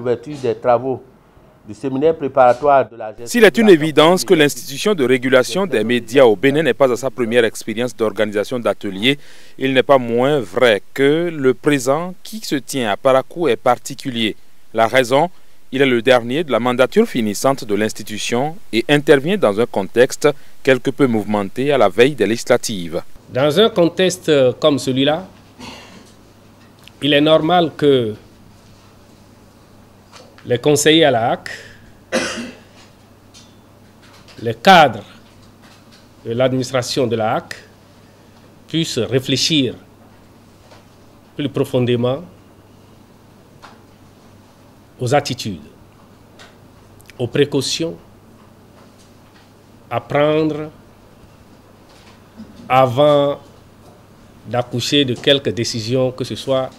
l'ouverture des travaux du séminaire préparatoire de la gestion. S'il est une évidence que l'institution de régulation des médias au Bénin n'est pas à sa première expérience d'organisation d'ateliers, il n'est pas moins vrai que le présent qui se tient à Parakou est particulier. La raison, il est le dernier de la mandature finissante de l'institution et intervient dans un contexte quelque peu mouvementé à la veille des législatives. Dans un contexte comme celui-là, il est normal que les conseillers à la HAC, les cadres de l'administration de la HAC puissent réfléchir plus profondément aux attitudes, aux précautions à prendre avant d'accoucher de quelques décisions, que ce soit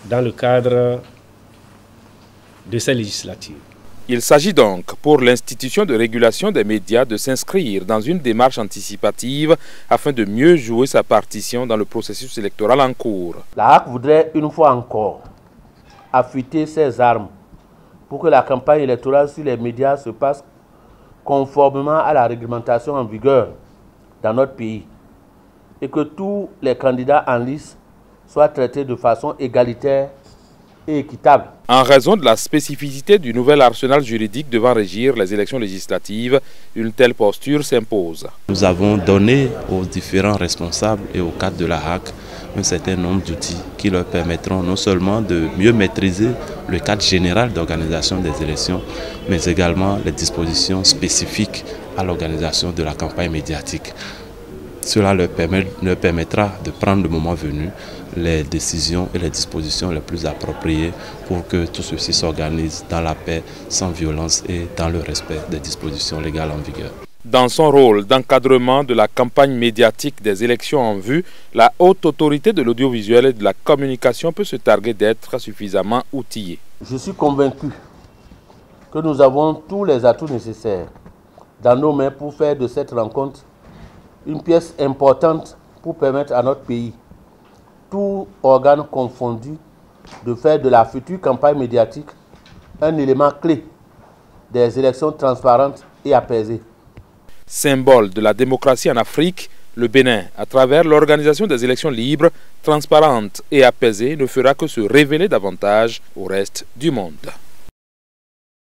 dans le cadre de ces législatives. Il s'agit donc pour l'institution de régulation des médias de s'inscrire dans une démarche anticipative afin de mieux jouer sa partition dans le processus électoral en cours. La HAC voudrait une fois encore affûter ses armes pour que la campagne électorale sur les médias se passe conformément à la réglementation en vigueur dans notre pays et que tous les candidats en lice soient traités de façon égalitaire et équitable. En raison de la spécificité du nouvel arsenal juridique devant régir les élections législatives, une telle posture s'impose. Nous avons donné aux différents responsables et aux cadres de la HAC un certain nombre d'outils qui leur permettront non seulement de mieux maîtriser le cadre général d'organisation des élections, mais également les dispositions spécifiques à l'organisation de la campagne médiatique. Cela leur permettra de prendre le moment venu les décisions et les dispositions les plus appropriées pour que tout ceci s'organise dans la paix, sans violence et dans le respect des dispositions légales en vigueur. Dans son rôle d'encadrement de la campagne médiatique des élections en vue, la haute autorité de l'audiovisuel et de la communication peut se targuer d'être suffisamment outillée. Je suis convaincu que nous avons tous les atouts nécessaires dans nos mains pour faire de cette rencontre une pièce importante pour permettre à notre pays, tout organe confondu, de faire de la future campagne médiatique un élément clé des élections transparentes et apaisées. Symbole de la démocratie en Afrique, le Bénin, à travers l'organisation des élections libres, transparentes et apaisées, ne fera que se révéler davantage au reste du monde.